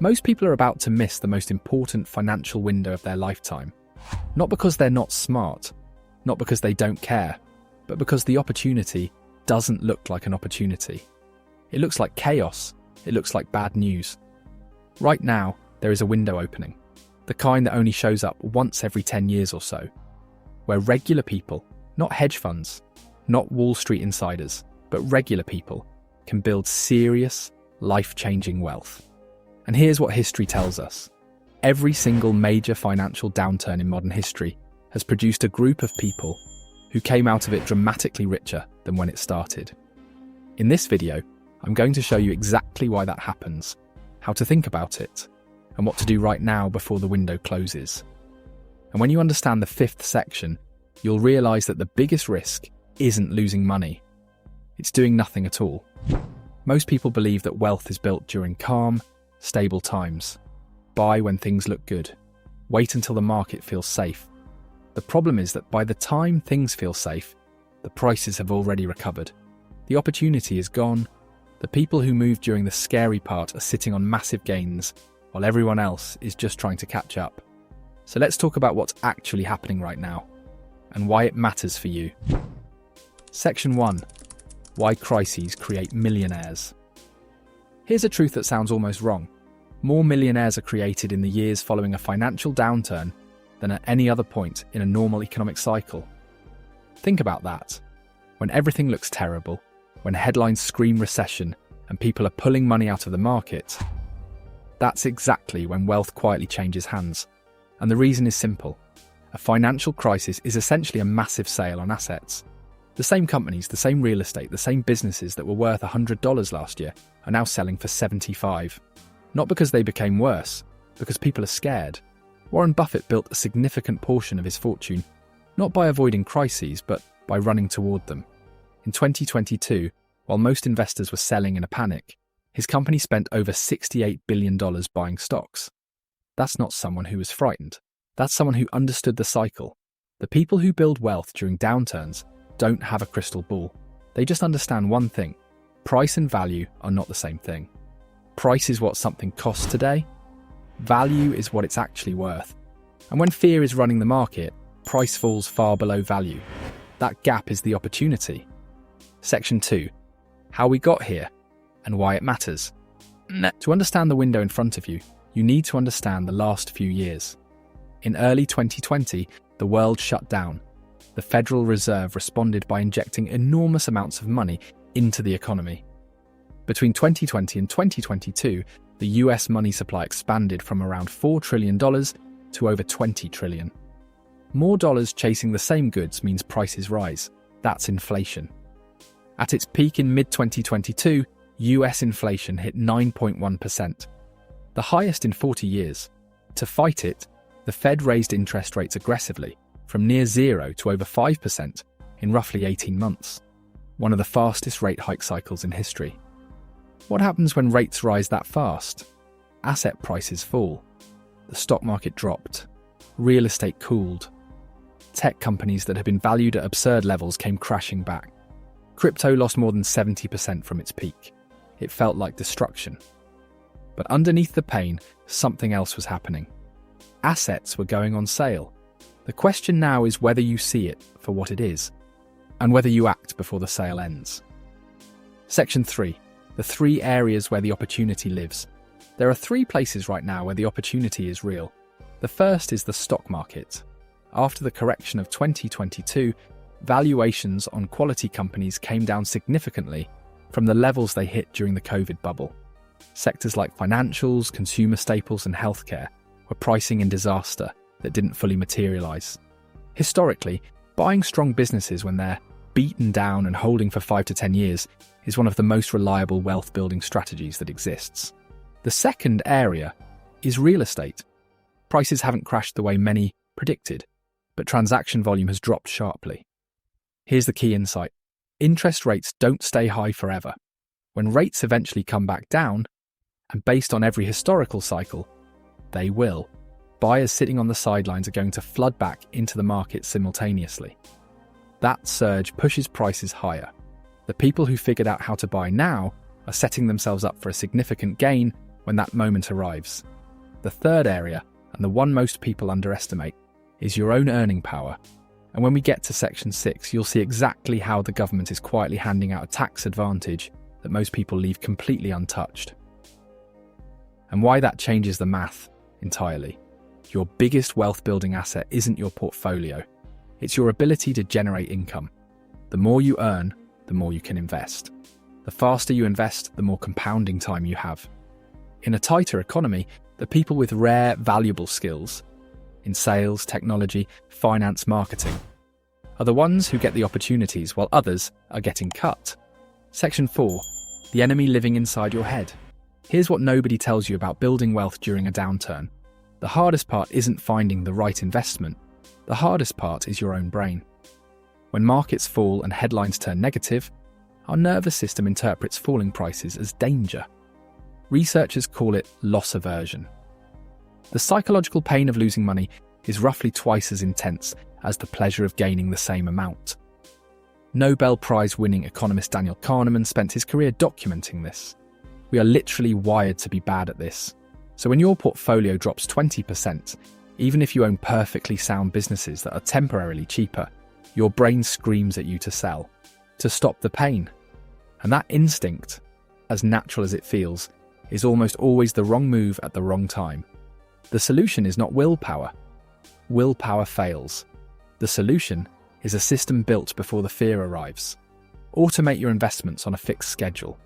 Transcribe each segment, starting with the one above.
Most people are about to miss the most important financial window of their lifetime. Not because they're not smart, not because they don't care, but because the opportunity doesn't look like an opportunity. It looks like chaos. It looks like bad news. Right now, there is a window opening, the kind that only shows up once every 10 years or so, where regular people, not hedge funds, not Wall Street insiders, but regular people, can build serious, life-changing wealth. And here's what history tells us. Every single major financial downturn in modern history has produced a group of people who came out of it dramatically richer than when it started. In this video, I'm going to show you exactly why that happens, how to think about it, and what to do right now before the window closes. And when you understand the fifth section, you'll realise that the biggest risk isn't losing money. It's doing nothing at all. Most people believe that wealth is built during calm, stable times. Buy when things look good. Wait until the market feels safe. The problem is that by the time things feel safe, the prices have already recovered. The opportunity is gone. The people who moved during the scary part are sitting on massive gains, while everyone else is just trying to catch up. So let's talk about what's actually happening right now, and why it matters for you. Section 1. Why crises create millionaires. Here's a truth that sounds almost wrong. More millionaires are created in the years following a financial downturn than at any other point in a normal economic cycle. Think about that. When everything looks terrible, when headlines scream recession and people are pulling money out of the market, that's exactly when wealth quietly changes hands. And the reason is simple. A financial crisis is essentially a massive sale on assets. The same companies, the same real estate, the same businesses that were worth $100 last year are now selling for $75. Not because they became worse, because people are scared. Warren Buffett built a significant portion of his fortune, not by avoiding crises, but by running toward them. In 2022, while most investors were selling in a panic, his company spent over $68 billion buying stocks. That's not someone who was frightened. That's someone who understood the cycle. The people who build wealth during downturns don't have a crystal ball. They just understand one thing. Price and value are not the same thing. Price is what something costs today. Value is what it's actually worth. And when fear is running the market, price falls far below value. That gap is the opportunity. Section 2. How we got here and why it matters. To understand the window in front of you, you need to understand the last few years. In early 2020, the world shut down. The Federal Reserve responded by injecting enormous amounts of money into the economy. Between 2020 and 2022, the US money supply expanded from around $4 trillion to over $20 trillion. More dollars chasing the same goods means prices rise. That's inflation. At its peak in mid-2022, US inflation hit 9.1%, the highest in 40 years. To fight it, the Fed raised interest rates aggressively, from near zero to over 5% in roughly 18 months, one of the fastest rate hike cycles in history. What happens when rates rise that fast? Asset prices fall. The stock market dropped. Real estate cooled. Tech companies that had been valued at absurd levels came crashing back. Crypto lost more than 70% from its peak. It felt like destruction. But underneath the pain, something else was happening. Assets were going on sale. The question now is whether you see it for what it is, and whether you act before the sale ends. Section 3. The 3 areas where the opportunity lives. There are 3 places right now where the opportunity is real. The first is the stock market. After the correction of 2022, valuations on quality companies came down significantly from the levels they hit during the COVID bubble. Sectors like financials, consumer staples, and healthcare were pricing in disaster that didn't fully materialize. Historically, buying strong businesses when they're beaten down and holding for 5 to 10 years is one of the most reliable wealth-building strategies that exists. The second area is real estate. Prices haven't crashed the way many predicted, but transaction volume has dropped sharply. Here's the key insight. Interest rates don't stay high forever. When rates eventually come back down, and based on every historical cycle, they will. Buyers sitting on the sidelines are going to flood back into the market simultaneously. That surge pushes prices higher. The people who figured out how to buy now are setting themselves up for a significant gain when that moment arrives. The third area, and the one most people underestimate, is your own earning power. And when we get to Section 6, you'll see exactly how the government is quietly handing out a tax advantage that most people leave completely untouched. And why that changes the math entirely. Your biggest wealth-building asset isn't your portfolio. It's your ability to generate income. The more you earn, the more you can invest. The faster you invest, the more compounding time you have. In a tighter economy, the people with rare, valuable skills in sales, technology, finance, marketing are the ones who get the opportunities while others are getting cut. Section 4. The enemy living inside your head. Here's what nobody tells you about building wealth during a downturn. The hardest part isn't finding the right investment. The hardest part is your own brain. When markets fall and headlines turn negative, our nervous system interprets falling prices as danger. Researchers call it loss aversion. The psychological pain of losing money is roughly twice as intense as the pleasure of gaining the same amount. Nobel Prize-winning economist Daniel Kahneman spent his career documenting this. We are literally wired to be bad at this. So when your portfolio drops 20%, even if you own perfectly sound businesses that are temporarily cheaper, your brain screams at you to sell, to stop the pain. And that instinct, as natural as it feels, is almost always the wrong move at the wrong time. The solution is not willpower. Willpower fails. The solution is a system built before the fear arrives. Automate your investments on a fixed schedule.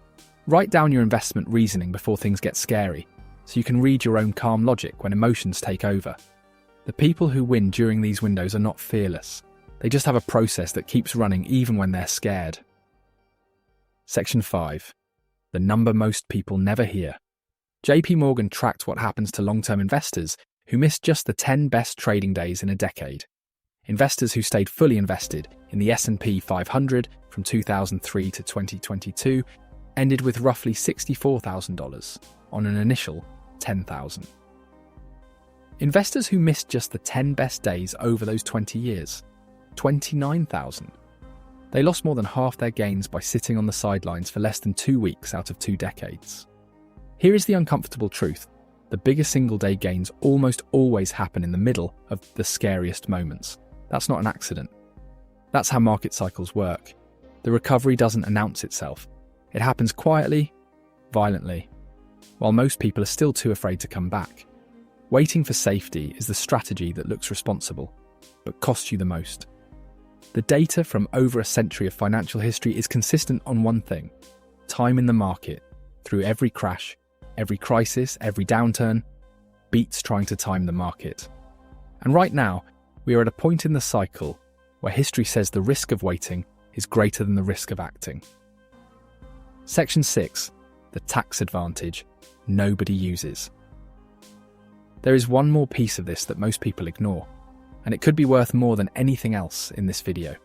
Write down your investment reasoning before things get scary, so you can read your own calm logic when emotions take over. The people who win during these windows are not fearless. They just have a process that keeps running even when they're scared. Section 5. The number most people never hear. JP Morgan tracked what happens to long-term investors who missed just the 10 best trading days in a decade. Investors who stayed fully invested in the S&P 500 from 2003 to 2022 ended with roughly $64,000 on an initial $10,000. Investors who missed just the 10 best days over those 20 years, $29,000. They lost more than half their gains by sitting on the sidelines for less than 2 weeks out of 2 decades. Here is the uncomfortable truth. The biggest single-day gains almost always happen in the middle of the scariest moments. That's not an accident. That's how market cycles work. The recovery doesn't announce itself. It happens quietly, violently, while most people are still too afraid to come back. Waiting for safety is the strategy that looks responsible, but costs you the most. The data from over a century of financial history is consistent on one thing: time in the market, through every crash, every crisis, every downturn, beats trying to time the market. And right now, we are at a point in the cycle where history says the risk of waiting is greater than the risk of acting. Section 6. The tax advantage nobody uses. There is one more piece of this that most people ignore, and it could be worth more than anything else in this video.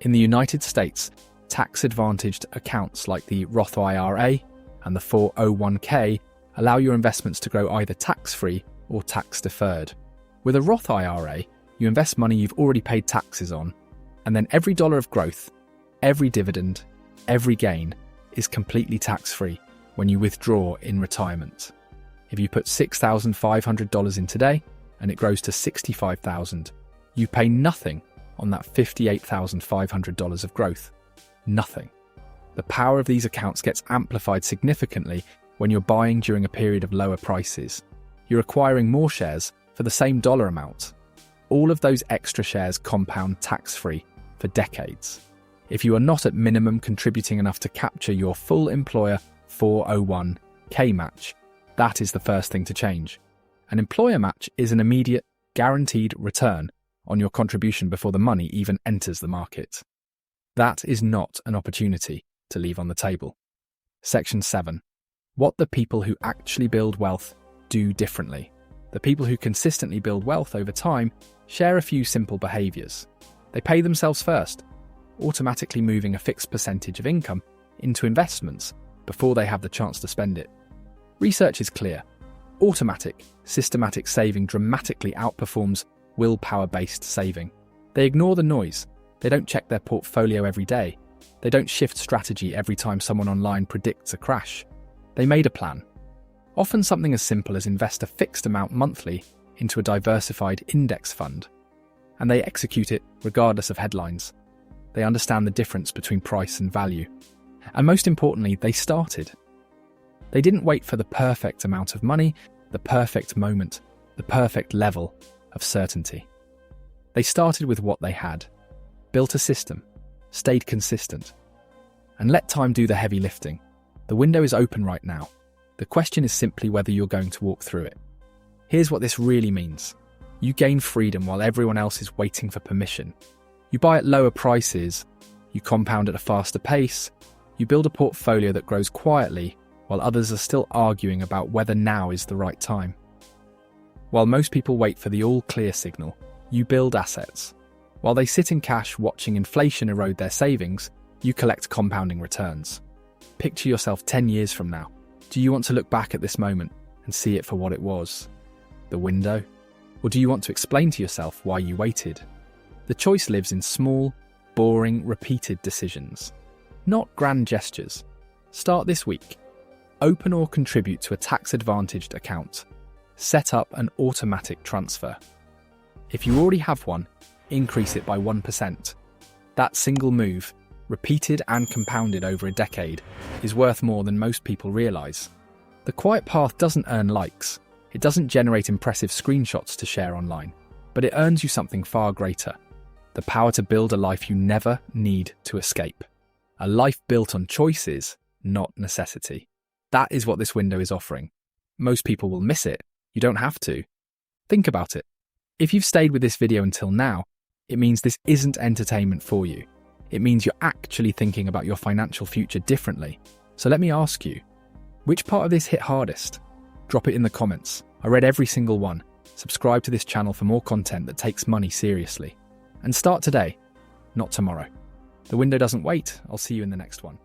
In the United States, tax-advantaged accounts like the Roth IRA and the 401k allow your investments to grow either tax-free or tax-deferred. With a Roth IRA, you invest money you've already paid taxes on, and then every dollar of growth, every dividend, every gain is completely tax-free when you withdraw in retirement. If you put $6,500 in today and it grows to $65,000, you pay nothing on that $58,500 of growth. Nothing. The power of these accounts gets amplified significantly when you're buying during a period of lower prices. You're acquiring more shares for the same dollar amount. All of those extra shares compound tax-free for decades. If you are not at minimum contributing enough to capture your full employer 401k match, that is the first thing to change. An employer match is an immediate, guaranteed return on your contribution before the money even enters the market. That is not an opportunity to leave on the table. Section 7. What the people who actually build wealth do differently. The people who consistently build wealth over time share a few simple behaviours. They pay themselves first, automatically moving a fixed percentage of income into investments before they have the chance to spend it. Research is clear. Automatic, systematic saving dramatically outperforms willpower-based saving. They ignore the noise. They don't check their portfolio every day. They don't shift strategy every time someone online predicts a crash. They made a plan. Often something as simple as invest a fixed amount monthly into a diversified index fund. And they execute it regardless of headlines. They understand the difference between price and value. And most importantly, they started. They didn't wait for the perfect amount of money, the perfect moment, the perfect level of certainty. They started with what they had, built a system, stayed consistent, and let time do the heavy lifting. The window is open right now. The question is simply whether you're going to walk through it. Here's what this really means. You gain freedom while everyone else is waiting for permission. You buy at lower prices, you compound at a faster pace, you build a portfolio that grows quietly while others are still arguing about whether now is the right time. While most people wait for the all-clear signal, you build assets. While they sit in cash watching inflation erode their savings, you collect compounding returns. Picture yourself 10 years from now. Do you want to look back at this moment and see it for what it was? The window? Or do you want to explain to yourself why you waited? The choice lives in small, boring, repeated decisions, not grand gestures. Start this week. Open or contribute to a tax-advantaged account. Set up an automatic transfer. If you already have one, increase it by 1%. That single move, repeated and compounded over a decade, is worth more than most people realise. The quiet path doesn't earn likes. It doesn't generate impressive screenshots to share online, but it earns you something far greater. The power to build a life you never need to escape. A life built on choices, not necessity. That is what this window is offering. Most people will miss it. You don't have to. Think about it. If you've stayed with this video until now, it means this isn't entertainment for you. It means you're actually thinking about your financial future differently. So let me ask you, which part of this hit hardest? Drop it in the comments. I read every single one. Subscribe to this channel for more content that takes money seriously. And start today, not tomorrow. The window doesn't wait. I'll see you in the next one.